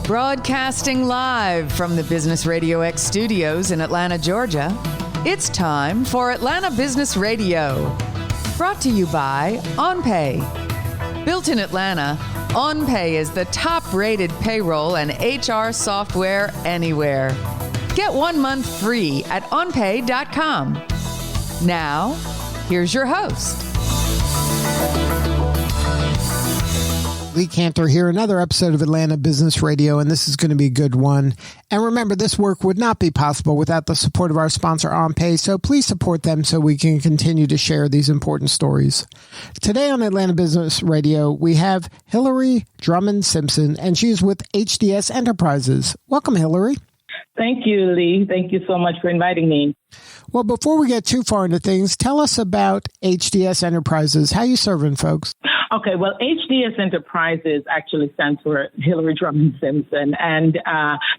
Broadcasting live from the Business RadioX studios in Atlanta, Georgia, it's time for Atlanta Business Radio. Brought to you by OnPay. Built in Atlanta, OnPay is the top-rated payroll and HR software anywhere. Get 1 month free at onpay.com. Now, here's your host. Lee Cantor here, another episode of Atlanta Business Radio, and this is going to be a good one. And remember, this work would not be possible without the support of our sponsor, OnPay, so please support them so we can continue to share these important stories. Today on Atlanta Business Radio, we have Hillary Drummond Simpson, and she's with HDS Enterprises. Welcome, Hillary. Thank you, Lee. Thank you so much for inviting me. Well, before we get too far into things, tell us about HDS Enterprises. How you serving folks? Okay, well, HDS Enterprises actually stands for Hillary Drummond Simpson, and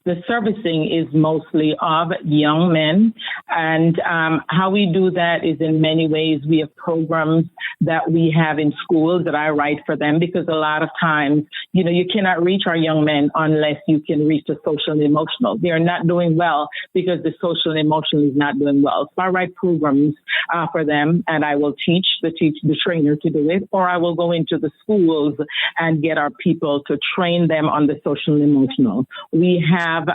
the servicing is mostly of young men. And how we do that is in many ways we have programs that we have in schools that I write for them, because a lot of times, you know, you cannot reach our young men unless you can reach the social and emotional. They are not doing well because the social and emotional is not doing well. So I write programs for them, and I will teach the trainer to do it, or I will go into the schools and get our people to train them on the social and emotional. We have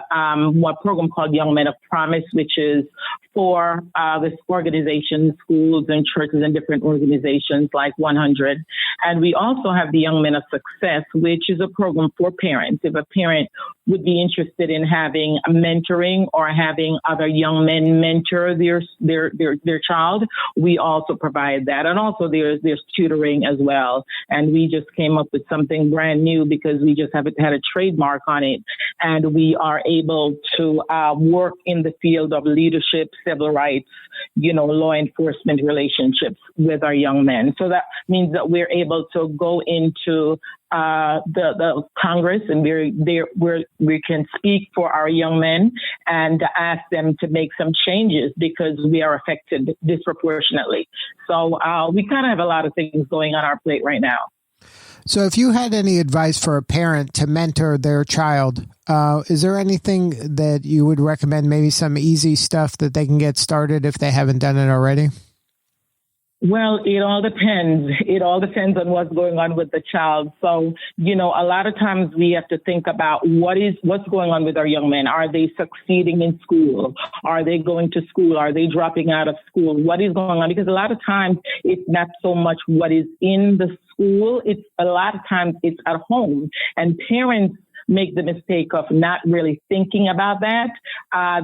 one program called Young Men of Promise, which is for this organization, schools and churches and different organizations like 100. And we also have the Young Men of Success, which is a program for parents. If a parent would be interested in having a mentoring or having other young men mentor their child, we also provide that. And also there's tutoring as well. And we just came up with something brand new because we just haven't had a trademark on it. And we are able to work in the field of leadership, civil rights, you know, law enforcement relationships with our young men. So that means that we're able to go into the Congress, and we can speak for our young men and ask them to make some changes because we are affected disproportionately. So we kind of have a lot of things going on our plate right now. So if you had any advice for a parent to mentor their child, is there anything that you would recommend, maybe some easy stuff that they can get started if they haven't done it already? Well, it all depends. It all depends on what's going on with the child. So, you know, a lot of times we have to think about what's going on with our young men. Are they succeeding in school? Are they going to school? Are they dropping out of school? What is going on? Because a lot of times it's not so much what is in the school. It's a lot of times it's at home, and parents make the mistake of not really thinking about that.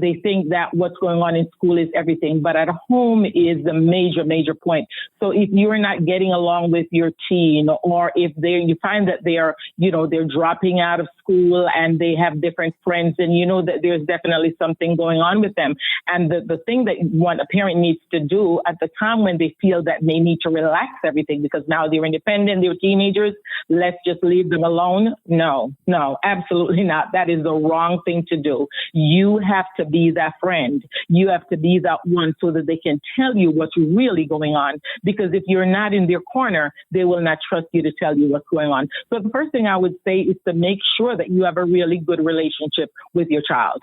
They think that what's going on in school is everything, but at home is the major point. So if you're not getting along with your teen, or if you find that they're dropping out of school and they have different friends, and you know that there's definitely something going on with them. And the thing that a parent needs to do at the time when they feel that they need to relax everything because now they're independent, they're teenagers, let's just leave them alone. No, absolutely not. That is the wrong thing to do. You have to be that friend. You have to be that one so that they can tell you what's really going on. Because if you're not in their corner, they will not trust you to tell you what's going on. So the first thing I would say is to make sure that you have a really good relationship with your child.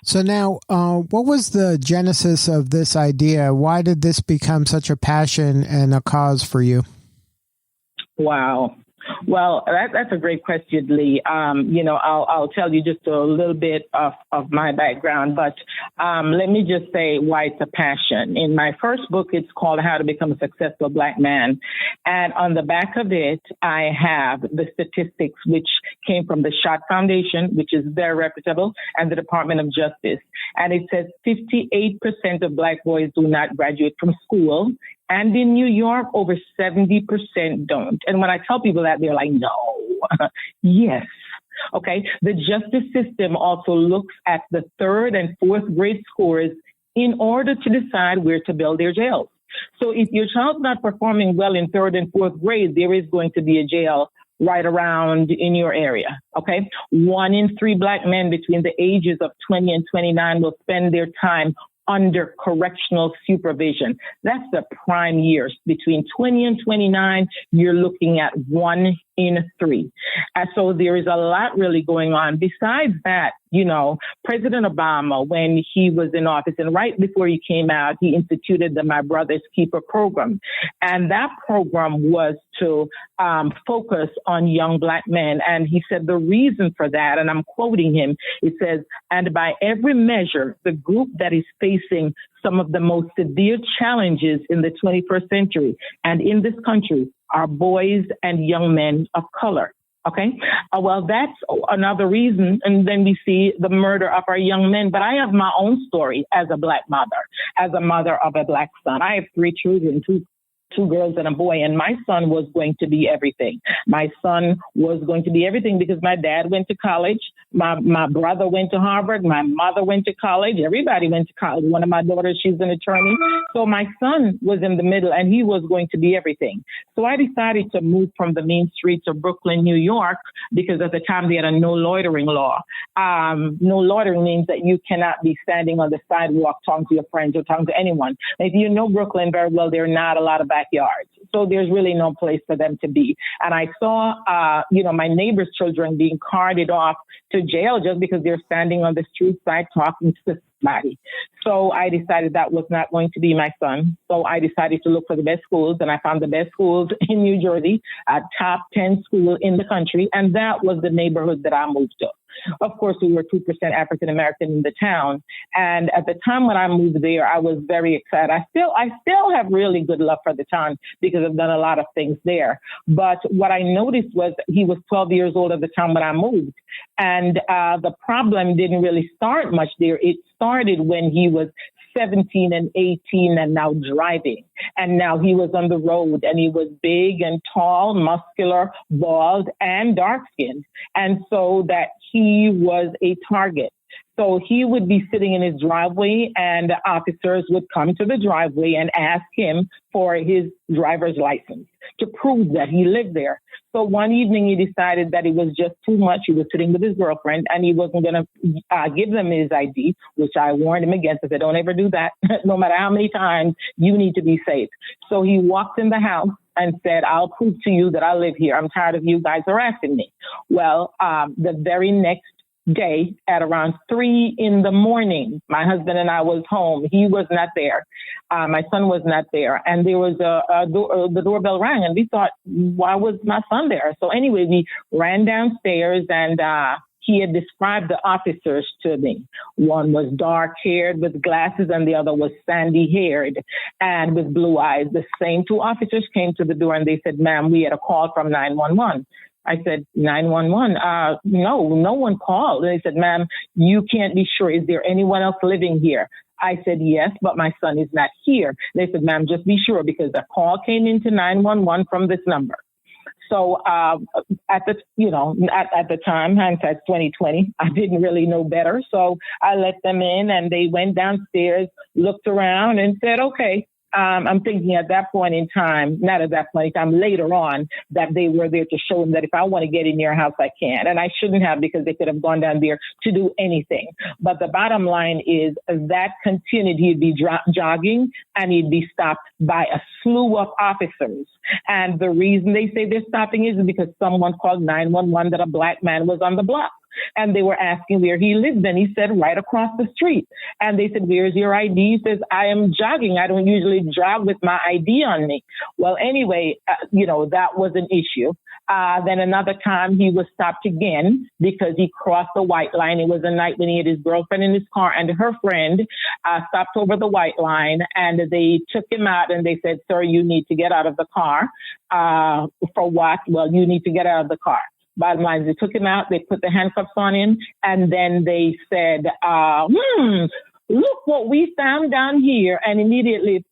So now, what was the genesis of this idea? Why did this become such a passion and a cause for you? Wow. Well, that's a great question, Lee. I'll tell you just a little bit of my background, but let me just say why it's a passion. In my first book, it's called How to Become a Successful Black Man. And on the back of it, I have the statistics, which came from the Schott Foundation, which is very reputable, and the Department of Justice. And it says 58% of Black boys do not graduate from school. And in New York, over 70% don't. And when I tell people that, they're like, no. Yes. Okay. The justice system also looks at the 3rd and 4th grade scores in order to decide where to build their jails. So if your child's not performing well in 3rd and 4th grade, there is going to be a jail right around in your area. Okay. 1 in 3 Black men between the ages of 20 and 29 will spend their time under correctional supervision. That's the prime years. Between 20 and 29, you're looking at 1 in 3. So there is a lot really going on. Besides that, President Obama, when he was in office and right before he came out, he instituted the My Brother's Keeper program. And that program was to focus on young Black men. And he said the reason for that, and I'm quoting him, it says, and by every measure, the group that is facing some of the most severe challenges in the 21st century and in this country are boys and young men of color. Okay. Well, that's another reason. And then we see the murder of our young men. But I have my own story as a Black mother, as a mother of a Black son. I have 3 children, two girls and a boy, and my son was going to be everything. My son was going to be everything because my dad went to college. My brother went to Harvard. My mother went to college. Everybody went to college. One of my daughters, she's an attorney. So my son was in the middle, and he was going to be everything. So I decided to move from the main streets of Brooklyn, New York, because at the time they had a no loitering law. No loitering means that you cannot be standing on the sidewalk talking to your friends or talking to anyone. If you know Brooklyn very well, there are not a lot of backyards. So there's really no place for them to be. And I saw, my neighbor's children being carted off to jail just because they're standing on the street side talking to somebody. So I decided that was not going to be my son. So I decided to look for the best schools, and I found the best schools in New Jersey, a top 10 school in the country. And that was the neighborhood that I moved to. Of course, we were 2% African American in the town. And at the time when I moved there, I was very excited. I still have really good love for the town because I've done a lot of things there. But what I noticed was he was 12 years old at the time when I moved. And the problem didn't really start much there. It started when he was 17 and 18 and now driving. And now he was on the road, and he was big and tall, muscular, bald, and dark-skinned. And so that he was a target. So he would be sitting in his driveway, and the officers would come to the driveway and ask him for his driver's license to prove that he lived there. So one evening he decided that it was just too much. He was sitting with his girlfriend, and he wasn't going to give them his ID, which I warned him against. I said, don't ever do that. No matter how many times, you need to be safe. So he walked in the house and said, I'll prove to you that I live here. I'm tired of you guys harassing me. Well, the very next day at around 3 a.m, my husband and I was home. He was not there. My son was not there. And there was the doorbell rang, and we thought, why was my son there? So anyway, we ran downstairs, and he had described the officers to me. One was dark-haired with glasses, and the other was sandy-haired and with blue eyes. The same 2 officers came to the door, and they said, ma'am, we had a call from 911. I said, 911? No one called. And they said, ma'am, you can't be sure. Is there anyone else living here? I said, yes, but my son is not here. They said, ma'am, just be sure, because a call came into 911 from this number. So at the time, hindsight's 2020, I didn't really know better. So I let them in, and they went downstairs, looked around, and said, okay. I'm thinking at that point in time, not at that point in time, later on, that they were there to show him that if I want to get in your house, I can. And I shouldn't have, because they could have gone down there to do anything. But the bottom line is that continued. He'd be jogging, and he'd be stopped by a slew of officers. And the reason they say they're stopping is because someone called 911 that a Black man was on the block. And they were asking where he lived. And he said, right across the street. And they said, where's your ID? He says, I am jogging. I don't usually jog with my ID on me. Well, anyway, that was an issue. Then another time he was stopped again because he crossed the white line. It was a night when he had his girlfriend in his car, and her friend stopped over the white line, and they took him out, and they said, sir, you need to get out of the car. For what? Well, you need to get out of the car. Bottom line, they took him out, they put the handcuffs on him, and then they said, look what we found down here, and immediately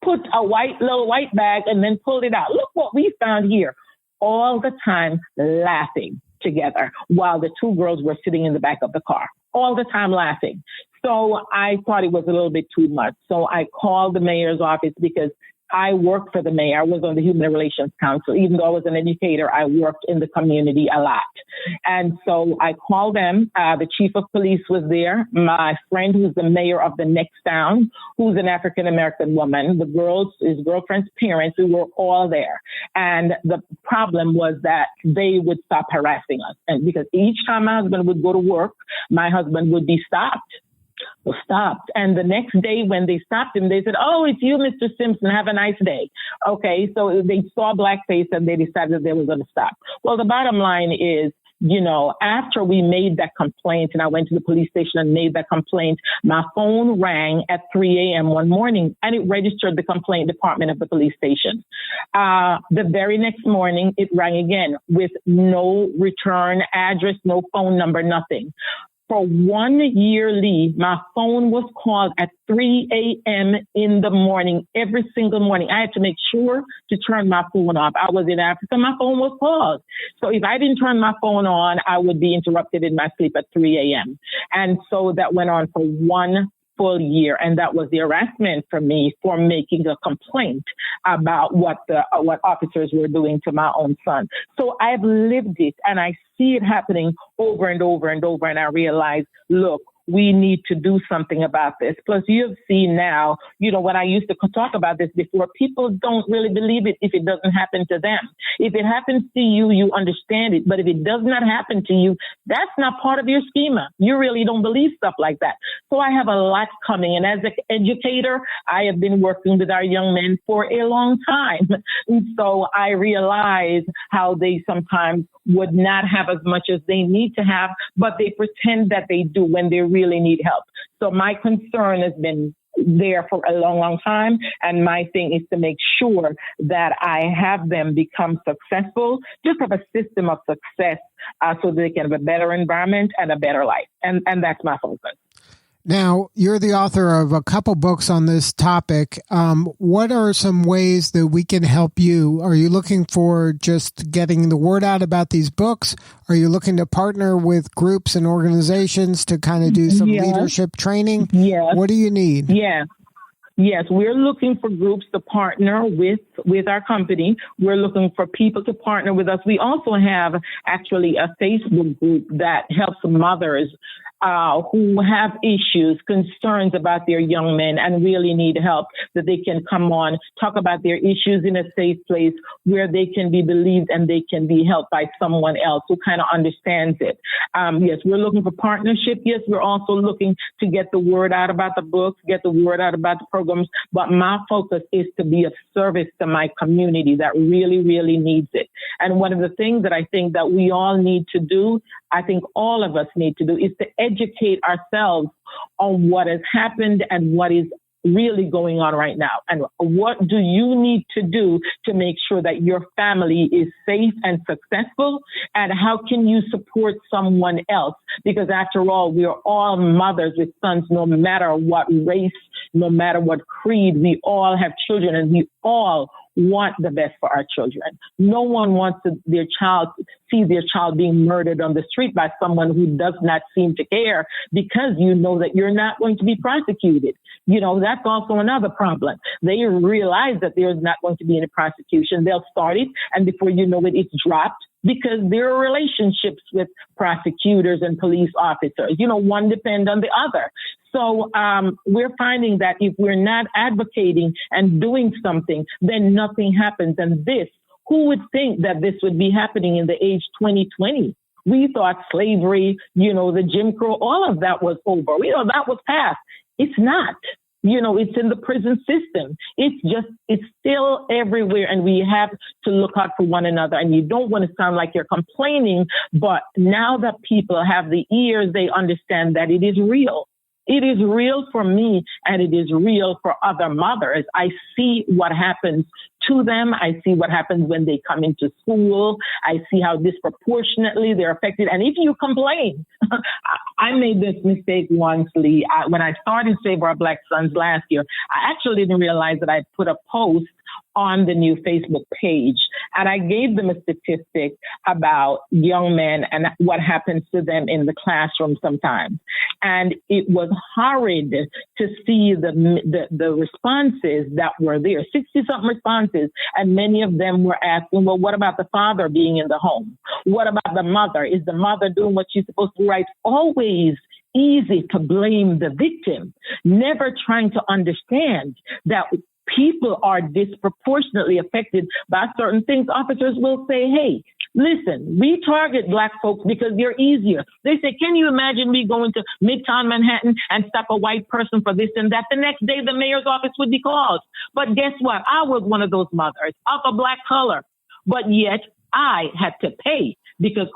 put a little white bag and then pulled it out. Look what we found here. All the time laughing together while the 2 girls were sitting in the back of the car. All the time laughing. So I thought it was a little bit too much. So I called the mayor's office, because I worked for the mayor. I was on the Human Relations Council. Even though I was an educator, I worked in the community a lot. And so I called them. The chief of police was there. My friend, who's the mayor of the next town, who's an African-American woman, his girlfriend's parents, we were all there. And the problem was that they would stop harassing us. And because each time my husband would go to work, my husband would be stopped. And the next day when they stopped him, they said, "Oh, it's you, Mr. Simpson. Have a nice day." Okay, so they saw blackface and they decided they were going to stop. Well, the bottom line is, after we made that complaint and I went to the police station and made that complaint, my phone rang at 3 a.m. one morning and it registered the complaint department of the police station. The very next morning, it rang again with no return address, no phone number, nothing. For 1 year, Lee, my phone was called at 3 a.m. in the morning, every single morning. I had to make sure to turn my phone off. I was in Africa. My phone was called. So if I didn't turn my phone on, I would be interrupted in my sleep at 3 a.m. And so that went on for 1 full year. And that was the harassment for me for making a complaint about what officers were doing to my own son. So I've lived it and I see it happening over and over and over. And I realize, look, we need to do something about this. Plus, you've seen now, when I used to talk about this before, people don't really believe it if it doesn't happen to them. If it happens to you, you understand it. But if it does not happen to you, that's not part of your schema. You really don't believe stuff like that. So I have a lot coming. And as an educator, I have been working with our young men for a long time. And so I realize how they sometimes would not have as much as they need to have, but they pretend that they do when they really need help. So my concern has been there for a long, long time. And my thing is to make sure that I have them become successful, just have a system of success so they can have a better environment and a better life. And that's my focus. Now, you're the author of a couple books on this topic. What are some ways that we can help you? Are you looking for just getting the word out about these books? Are you looking to partner with groups and organizations to kind of do some leadership training? Yes. What do you need? Yes, we're looking for groups to partner with our company. We're looking for people to partner with us. We also have actually a Facebook group that helps mothers who have issues, concerns about their young men and really need help, that they can come on, talk about their issues in a safe place where they can be believed and they can be helped by someone else who kind of understands it. Yes, we're looking for partnership. Yes, we're also looking to get the word out about the books, get the word out about the programs. But my focus is to be of service to my community that really, really needs it. And one of the things that I think that we all need to do, I think all of us need to do, is to educate ourselves on what has happened and what is really going on right now. And what do you need to do to make sure that your family is safe and successful? And how can you support someone else? Because after all, we are all mothers with sons, no matter what race, no matter what creed. We all have children and we all want the best for our children. No one wants their child see their child being murdered on the street by someone who does not seem to care, because you know that you're not going to be prosecuted. You know, that's also another problem. They realize that there's not going to be any prosecution. They'll start it, and before you know it, it's dropped, because there are relationships with prosecutors and police officers. You know, one depends on the other. So we're finding that if we're not advocating and doing something, then nothing happens. And this, who would think that this would be happening in the age 2020? We thought slavery, you know, the Jim Crow, all of that was over. We know that was past. It's not. You know, it's in the prison system. It's still everywhere, and we have to look out for one another. And you don't want to sound like you're complaining, but now that people have the ears, they understand that it is real. It is real for me, and it is real for other mothers. I see what happens to them. I see what happens when they come into school. I see how disproportionately they're affected. And if you complain, I made this mistake once, Lee. When I started Save Our Black Sons last year, I actually didn't realize that I put a post on the new Facebook page. And I gave them a statistic about young men and what happens to them in the classroom sometimes. And it was horrid to see the responses that were there, 60-something responses. And many of them were asking, well, what about the father being in the home? What about the mother? Is the mother doing what she's supposed to do right? Always easy to blame the victim, never trying to understand that people are disproportionately affected by certain things. Officers will say, hey, listen, we target Black folks because they're easier. They say, can you imagine me going to Midtown Manhattan and stop a white person for this and that? The next day, the mayor's office would be called. But guess what? I was one of those mothers of a Black color, but yet I had to pay. Because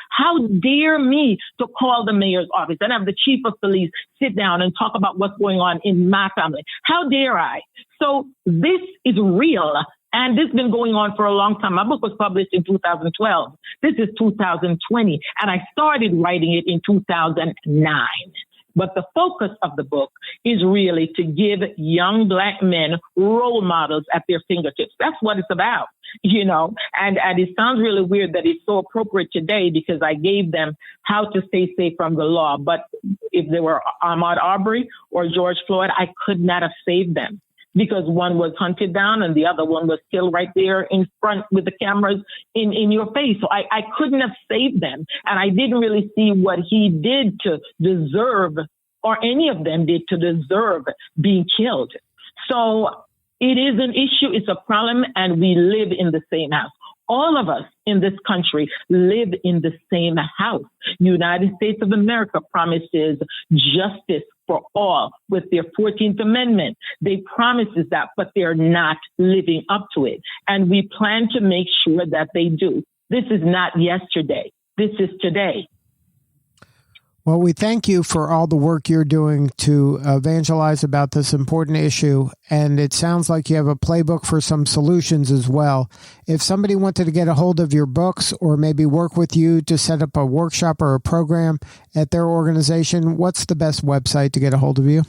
how dare me to call the mayor's office and have the chief of police sit down and talk about what's going on in my family? How dare I? So this is real. And this has been going on for a long time. My book was published in 2012. This is 2020. And I started writing it in 2009. But the focus of the book is really to give young Black men role models at their fingertips. That's what it's about, you know. And it sounds really weird that it's so appropriate today because I gave them how to stay safe from the law. But if they were Ahmaud Arbery or George Floyd, I could not have saved them, because one was hunted down and the other one was still right there in front with the cameras in your face. So I couldn't have saved them. And I didn't really see what he did to deserve, or any of them did to deserve being killed. So it is an issue. It's a problem. And we live in the same house. All of us in this country live in the same house. United States of America promises justice for all with their 14th Amendment. They promises that, but they're not living up to it. And we plan to make sure that they do. This is not yesterday. This is today. Well, we thank you for all the work you're doing to evangelize about this important issue. And it sounds like you have a playbook for some solutions as well. If somebody wanted to get a hold of your books or maybe work with you to set up a workshop or a program at their organization, what's the best website to get a hold of you?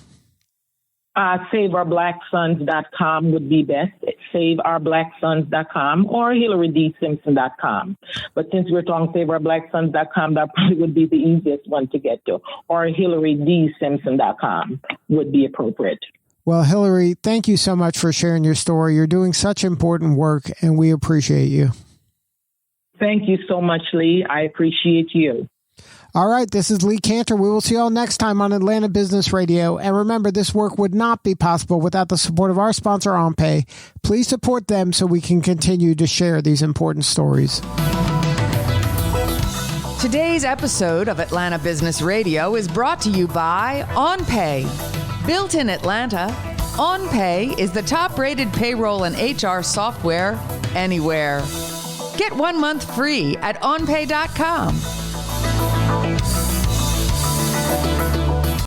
SaveOurBlackSons.com would be best. SaveOurBlackSons.com or HillaryDSimpson.com. But since we're talking SaveOurBlackSons.com, that probably would be the easiest one to get to. Or HillaryDSimpson.com would be appropriate. Well, Hillary, thank you so much for sharing your story. You're doing such important work, and we appreciate you. Thank you so much, Lee. I appreciate you. All right, this is Lee Cantor. We will see you all next time on Atlanta Business Radio. And remember, this work would not be possible without the support of our sponsor, OnPay. Please support them so we can continue to share these important stories. Today's episode of Atlanta Business Radio is brought to you by OnPay. Built in Atlanta, OnPay is the top-rated payroll and HR software anywhere. Get 1 month free at onpay.com.